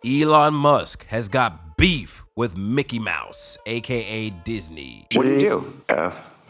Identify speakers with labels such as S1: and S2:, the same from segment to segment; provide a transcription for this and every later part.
S1: Elon Musk has got beef with Mickey Mouse, aka Disney.
S2: What do you do?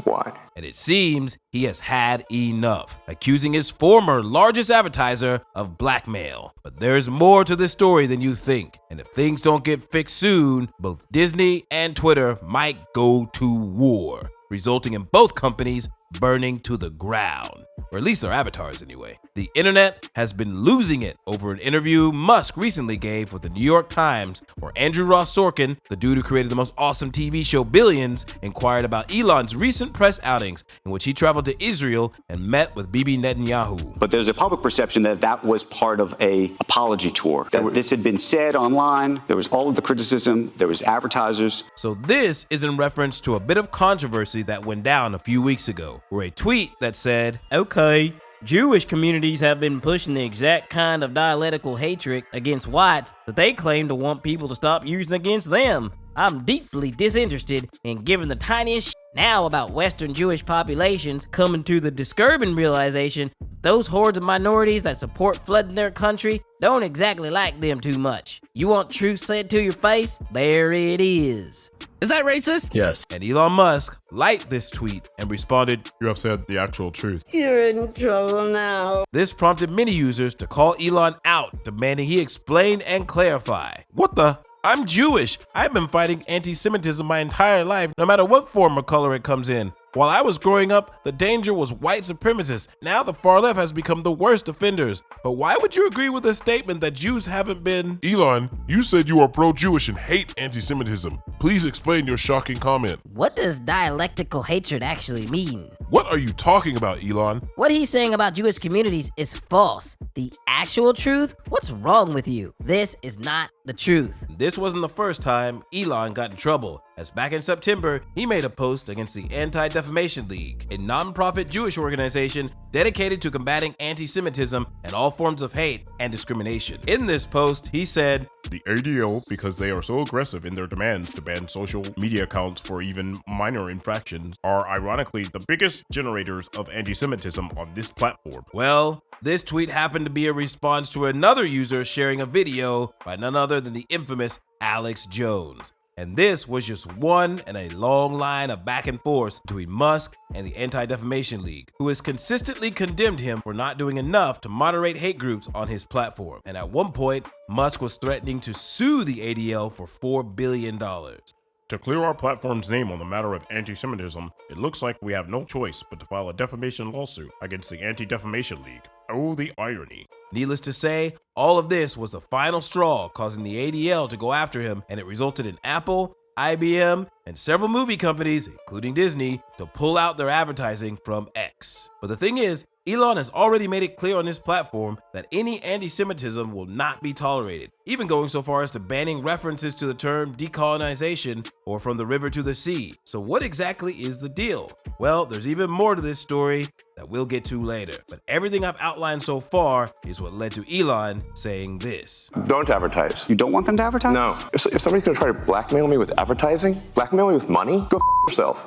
S3: Why?
S1: And it seems he has had enough, accusing his former largest advertiser of blackmail. But there's more to this story than you think. And if things don't get fixed soon, both Disney and Twitter might go to war, resulting in both companies burning to the ground. Or at least their avatars anyway. The internet has been losing it over an interview Musk recently gave with the New York Times, where Andrew Ross Sorkin, the dude who created the most awesome TV show Billions, inquired about Elon's recent press outings in which he traveled to Israel and met with Bibi Netanyahu.
S2: But there's a public perception that that was part of an apology tour. That this had been said online, there was all of the criticism, there was advertisers.
S1: So this is in reference to a bit of controversy that went down a few weeks ago, where a tweet that said,
S4: "Okay, Jewish communities have been pushing the exact kind of dialectical hatred against whites that they claim to want people to stop using against them. I'm deeply disinterested in giving the tiniest now about Western Jewish populations coming to the disturbing realization that those hordes of minorities that support flooding their country don't exactly like them too much. You want truth said to your face? There it is."
S5: Is that racist?
S3: Yes.
S1: And Elon Musk liked this tweet and responded,
S6: "You have said the actual truth."
S7: You're in trouble now.
S1: This prompted many users to call Elon out, demanding he explain and clarify. What the? I'm Jewish. I've been fighting anti-Semitism my entire life, no matter what form or color it comes in. While I was growing up, the danger was white supremacists. Now the far left has become the worst offenders. But why would you agree with a statement that Jews haven't been?
S6: Elon, you said you are pro-Jewish and hate anti-Semitism. Please explain your shocking comment.
S4: What does dialectical hatred actually mean?
S6: What are you talking about, Elon?
S4: What he's saying about Jewish communities is false. The actual truth? What's wrong with you? This is not the truth.
S1: This wasn't the first time Elon got in trouble, as back in September, he made a post against the Anti-Defamation League, a non-profit Jewish organization dedicated to combating anti-Semitism and all forms of hate and discrimination. In this post, he said,
S6: "The ADL, because they are so aggressive in their demands to ban social media accounts for even minor infractions, are ironically the biggest generators of anti-Semitism on this platform."
S1: Well, this tweet happened to be a response to another user sharing a video by none other than the infamous Alex Jones. And this was just one in a long line of back and forth between Musk and the Anti-Defamation League, who has consistently condemned him for not doing enough to moderate hate groups on his platform. And at one point, Musk was threatening to sue the ADL for $4 billion.
S6: To clear our platform's name on the matter of anti-Semitism, it looks like we have no choice but to file a defamation lawsuit against the Anti-Defamation League. Oh, the irony.
S1: Needless to say, all of this was the final straw, causing the ADL to go after him, and it resulted in Apple, IBM, and several movie companies, including Disney, to pull out their advertising from X. But the thing is, Elon has already made it clear on his platform that any anti-Semitism will not be tolerated, even going so far as to banning references to the term decolonization or from the river to the sea. So what exactly is the deal? Well, there's even more to this story that we'll get to later. But everything I've outlined so far is what led to Elon saying this.
S3: Don't advertise.
S2: You don't want them to advertise?
S3: No. If somebody's going to try to blackmail me with advertising, blackmail me with money, go yourself.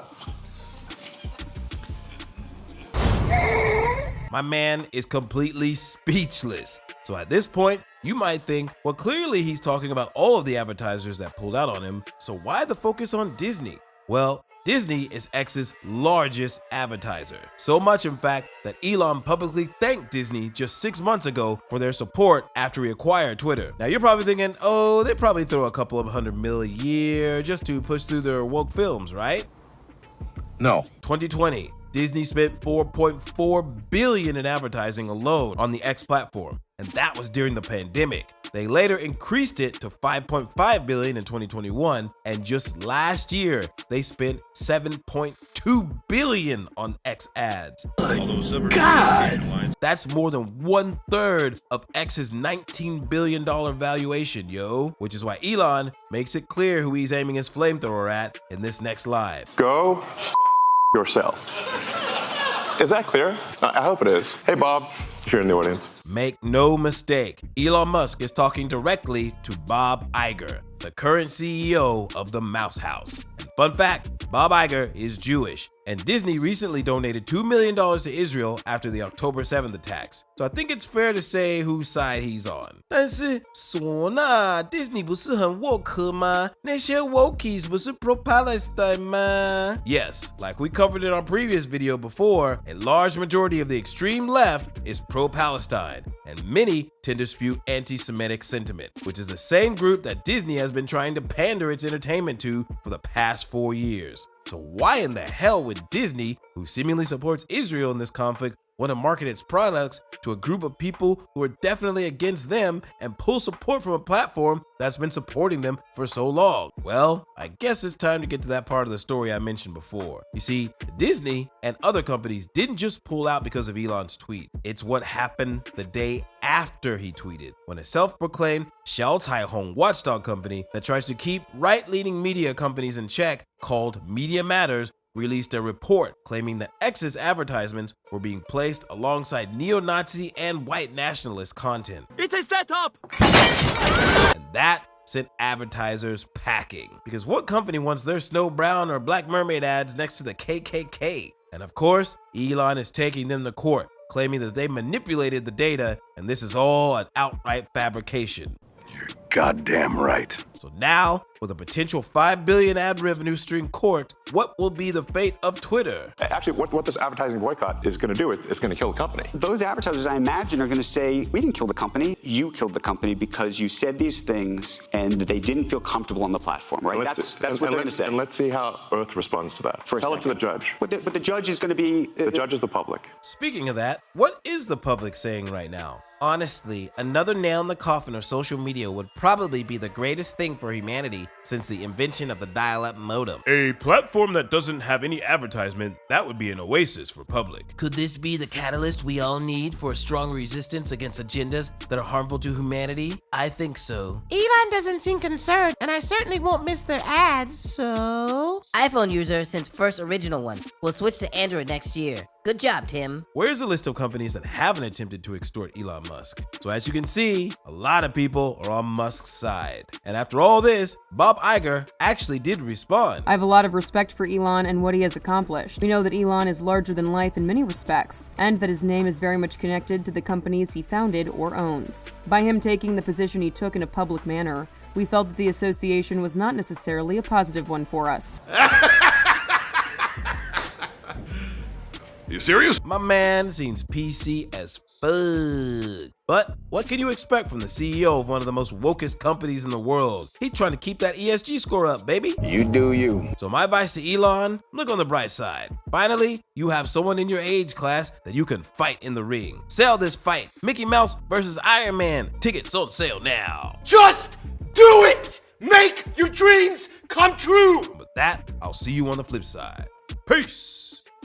S1: My man is completely speechless. So at this point, you might think, well, clearly he's talking about all of the advertisers that pulled out on him, so why the focus on Disney? Well, Disney is X's largest advertiser. So much, in fact, that Elon publicly thanked Disney just 6 months ago for their support after he acquired Twitter. Now, you're probably thinking, oh, they probably throw a couple of $100 million a year just to push through their woke films, right?
S6: No.
S1: 2020. Disney spent $4.4 billion in advertising alone on the X platform, and that was during the pandemic. They later increased it to $5.5 billion in 2021, and just last year, they spent $7.2 billion on X ads. God! That's more than 1/3 of X's $19 billion valuation, yo. Which is why Elon makes it clear who he's aiming his flamethrower at in this next slide.
S3: Go yourself. Is that clear? I hope it is. Hey, Bob, If you're in the audience.
S1: Make no mistake, Elon Musk is talking directly to Bob Iger, the current CEO of the Mouse House. And fun fact, Bob Iger is Jewish, and Disney recently donated $2 million to Israel after the October 7th attacks. So I think it's fair to say whose side he's on. 但是唢呐 Disney 不是很 woke 吗？那些 wokies 不是 pro-Palestine 吗？ Yes, like we covered in our previous video before, a large majority of the extreme left is pro-Palestine, and many tend to spew anti-Semitic sentiment, which is the same group that Disney has been trying to pander its entertainment to for the past 4 years. So why in the hell would Disney, who seemingly supports Israel in this conflict, want to market its products to a group of people who are definitely against them and pull support from a platform that's been supporting them for so long? Well, I guess it's time to get to that part of the story I mentioned before. You see, Disney and other companies didn't just pull out because of Elon's tweet. It's what happened the day after he tweeted, when a self-proclaimed 小彩虹 watchdog company that tries to keep right-leaning media companies in check, called Media Matters, released a report claiming that X's advertisements were being placed alongside neo-Nazi and white nationalist content.
S5: It's a setup!
S1: And that sent advertisers packing. Because what company wants their Snow Brown or Black Mermaid ads next to the KKK? And of course, Elon is taking them to court, claiming that they manipulated the data and this is all an outright fabrication.
S8: You're goddamn right.
S1: So now, with a potential $5 billion ad revenue stream court, what will be the fate of Twitter?
S3: Actually, what this advertising boycott is going to do, it's going to kill the company.
S2: Those advertisers, I imagine, are going to say, we didn't kill the company. You killed the company because you said these things and they didn't feel comfortable on the platform, right? That's what they're going to say.
S3: And let's see how Earth responds to that. Tell it to the judge.
S2: But the judge is going to be...
S3: The judge is the public.
S1: Speaking of that, what is the public saying right now? Honestly, another nail in the coffin of social media would probably be the greatest thing for humanity since the invention of the dial-up modem.
S6: A platform that doesn't have any advertisement, that would be an oasis for public.
S1: Could this be the catalyst we all need for a strong resistance against agendas that are harmful to humanity? I think so.
S9: Elon doesn't seem concerned, and I certainly won't miss their ads, so...
S10: iPhone user since first original one. We'll switch to Android next year. Good job, Tim.
S1: Where's a list of companies that haven't attempted to extort Elon Musk? So as you can see, a lot of people are on Musk's side. And after all this, Bob Iger actually did respond.
S11: I have a lot of respect for Elon and what he has accomplished. We know that Elon is larger than life in many respects, and that his name is very much connected to the companies he founded or owns. By him taking the position he took in a public manner, we felt that the association was not necessarily a positive one for us.
S8: You serious?
S1: My man seems PC as fuck. But what can you expect from the CEO of one of the most wokest companies in the world? He's trying to keep that ESG score up, baby.
S8: You do you.
S1: So my advice to Elon, look on the bright side. Finally, you have someone in your age class that you can fight in the ring. Sell this fight. Mickey Mouse versus Iron Man. Tickets on sale now.
S5: Just do it! Make your dreams come true!
S1: With that, I'll see you on the flip side. Peace!